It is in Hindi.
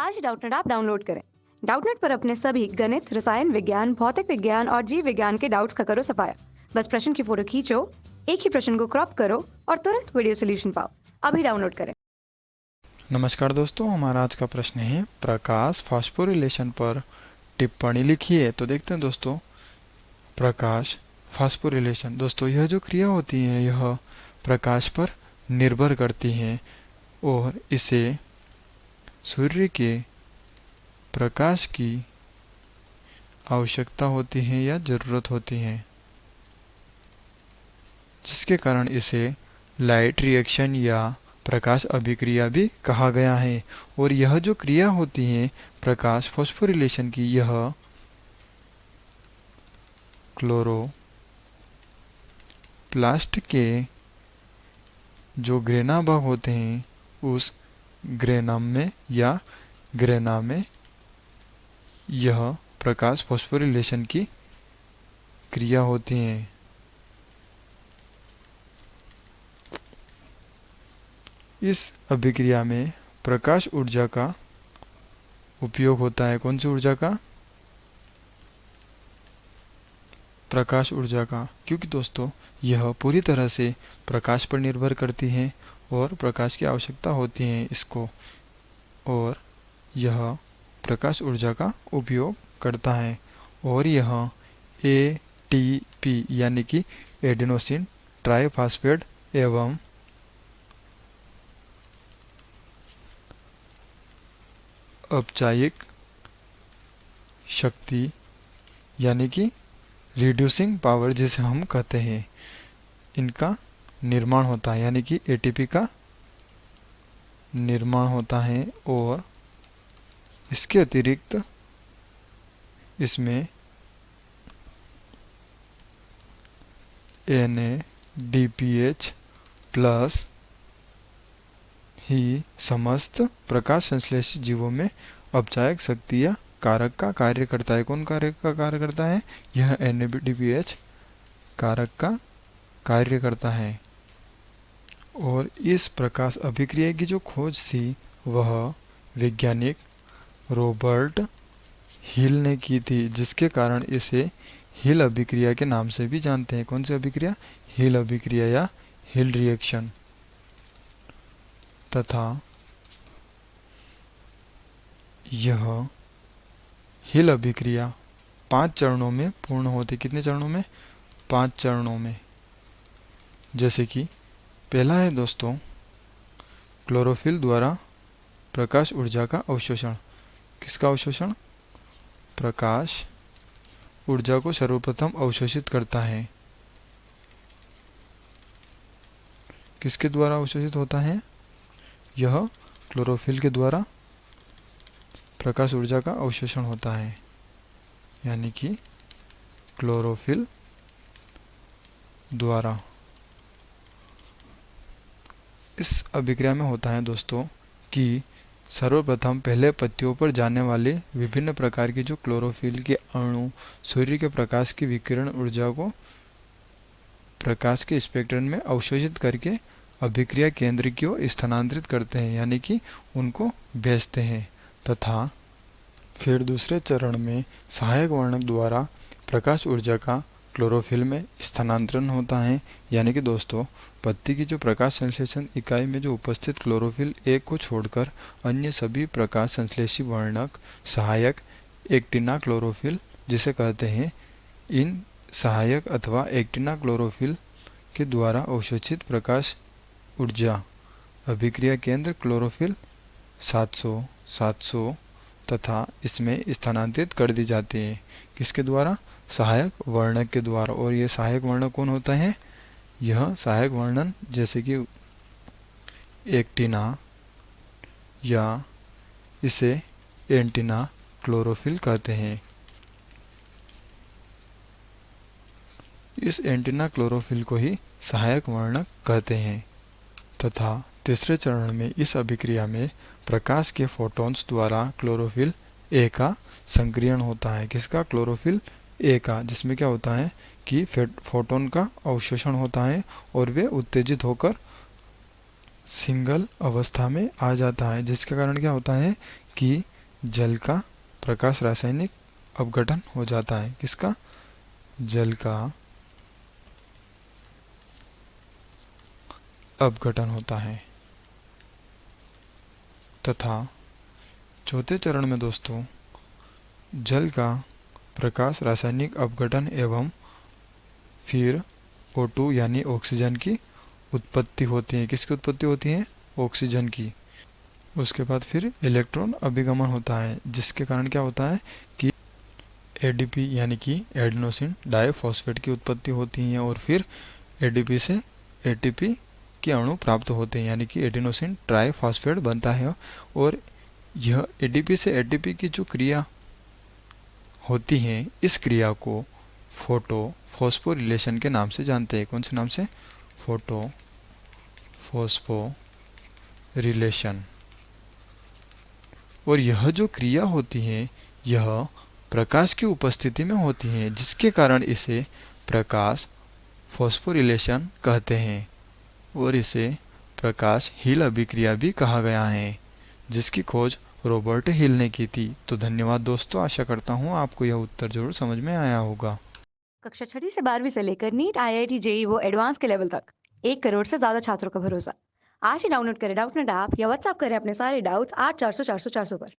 आज डाउटनेट ऐप डाउनलोड करें। डाउटनेट पर अपने सभी गणित, रसायन विज्ञान, भौतिक विज्ञान और जीव विज्ञान के डाउट्स का करो सफाया। बस प्रश्न की फोटो खींचो, एक ही प्रश्न को क्रॉप करो और तुरंत वीडियो सोल्यूशन पाओ। अभी डाउनलोड करें। नमस्कार दोस्तों, हमारा आज का प्रश्न है प्रकाश फास्फोरिलेशन पर टिप्पणी लिखिए। तो देखते हैं दोस्तों, प्रकाश फास्फोरिलेशन। दोस्तों, यह जो क्रिया होती है यह प्रकाश पर निर्भर करती है और इसे सूर्य के प्रकाश की आवश्यकता होती है या जरूरत होती है, जिसके कारण इसे लाइट रिएक्शन या प्रकाश अभिक्रिया भी कहा गया है। और यह जो क्रिया होती है प्रकाश फास्फोरिलेशन की, यह क्लोरोप्लास्ट के जो ग्रेना भाग होते हैं उस ग्रेनम में या ग्रेना में यह प्रकाश फास्फोरिलेशन की क्रिया होती है। इस अभिक्रिया में प्रकाश ऊर्जा का उपयोग होता है। कौन सी ऊर्जा का? प्रकाश ऊर्जा का, क्योंकि दोस्तों यह पूरी तरह से प्रकाश पर निर्भर करती है और प्रकाश की आवश्यकता होती है इसको, और यह प्रकाश ऊर्जा का उपयोग करता है। और यह एटीपी यानी कि एडेनोसिन ट्राइफॉस्फेट एवं अपचायिक शक्ति यानी कि रिड्यूसिंग पावर जिसे हम कहते हैं, इनका निर्माण होता है, यानी कि एटीपी का निर्माण होता है। और इसके अतिरिक्त इसमें NADPH प्लस ही समस्त प्रकाश संश्लेषी जीवों में अपचायक शक्ति या कारक का कार्य करता है। कौन कारक का कार्य करता है? यह NADPH कारक का कार्य करता है। और इस प्रकाश अभिक्रिया की जो खोज थी वह वैज्ञानिक रॉबर्ट हिल ने की थी, जिसके कारण इसे हिल अभिक्रिया के नाम से भी जानते हैं। कौन सी अभिक्रिया? हिल अभिक्रिया या हिल रिएक्शन। तथा यह हिल अभिक्रिया 5 चरणों में पूर्ण होती। कितने चरणों में? 5 चरणों में। जैसे कि पहला है दोस्तों क्लोरोफिल द्वारा प्रकाश ऊर्जा का अवशोषण। किसका अवशोषण? प्रकाश ऊर्जा को सर्वप्रथम अवशोषित करता है। किसके द्वारा अवशोषित होता है? यह क्लोरोफिल के द्वारा प्रकाश ऊर्जा का अवशोषण होता है, यानी कि क्लोरोफिल द्वारा। इस अभिक्रिया में होता है दोस्तों कि सर्वप्रथम पहले पत्तियों पर जाने वाले विभिन्न प्रकार की जो क्लोरोफिल के अणु सूर्य के प्रकाश की विकिरण ऊर्जा को प्रकाश के स्पेक्ट्रम में अवशोषित करके अभिक्रिया केंद्र की ओर स्थानांतरित करते हैं, यानी कि उनको भेजते हैं। तथा फिर दूसरे चरण में सहायक वर्णक द्वारा प्रकाश ऊर्जा का क्लोरोफिल में स्थानांतरण होता है, यानी कि दोस्तों पत्ती की जो प्रकाश संश्लेषण इकाई में जो उपस्थित क्लोरोफिल एक को छोड़कर अन्य सभी प्रकाश संश्लेषी वर्णक सहायक एक्टिना क्लोरोफिल जिसे कहते हैं, इन सहायक अथवा एक्टिना क्लोरोफिल के द्वारा अवशोषित प्रकाश ऊर्जा अभिक्रिया केंद्र क्लोरोफिल 700 तथा इसमें स्थानांतरित कर दी जाती है। किसके द्वारा? सहायक वर्णक के द्वारा। और ये सहायक वर्णक कौन होता है? यह सहायक वर्णन जैसे कि एक्टिना या इसे एंटीना क्लोरोफिल कहते हैं। इस एंटीना क्लोरोफिल को ही सहायक वर्णक कहते हैं। तथा तीसरे चरण में इस अभिक्रिया में प्रकाश के फोटॉन्स द्वारा क्लोरोफिल ए का संक्रियण होता है। किसका? क्लोरोफिल ए का, जिसमें क्या होता है कि फोटोन का अवशोषण होता है और वे उत्तेजित होकर सिंगल अवस्था में आ जाता है, जिसके कारण क्या होता है कि जल का प्रकाश रासायनिक अपघटन हो जाता है। किसका? जल का अपघटन होता है। तथा चौथे चरण में दोस्तों जल का प्रकाश रासायनिक अपघटन एवं फिर O2 यानी ऑक्सीजन की उत्पत्ति होती है। किसकी उत्पत्ति होती है? ऑक्सीजन की। उसके बाद फिर इलेक्ट्रॉन अभिगमन होता है, जिसके कारण क्या होता है कि ADP यानी कि एडेनोसिन डाइफॉस्फेट की उत्पत्ति होती है और फिर ADP से ATP के अणु प्राप्त होते हैं, यानी कि एडेनोसिन ट्राइफॉस्फेट बनता है। और यह ADP से ATP की जो क्रिया होती है, इस क्रिया को फोटो फॉस्फोरिलेशन के नाम से जानते हैं। कौन से नाम से? Photo phosphorylation. और यह जो क्रिया होती है यह प्रकाश की उपस्थिति में होती है, जिसके कारण इसे प्रकाश फॉस्फोरिलेशन कहते हैं और इसे प्रकाश हील अभिक्रिया भी कहा गया है, जिसकी खोज रॉबर्ट हिल ने की थी। तो धन्यवाद दोस्तों, आशा करता हूँ आपको यह उत्तर जरूर समझ में आया होगा। कक्षा 6वीं से 12वीं से लेकर नीट, IIT, JEE वो एडवांस के लेवल तक 1 करोड़ से ज़्यादा छात्रों का भरोसा। आज ही डाउनलोड करें डाउटनेट ऐप या व्हाट्सएप करें अपने सारे डाउट्स 8400 400 400 पर।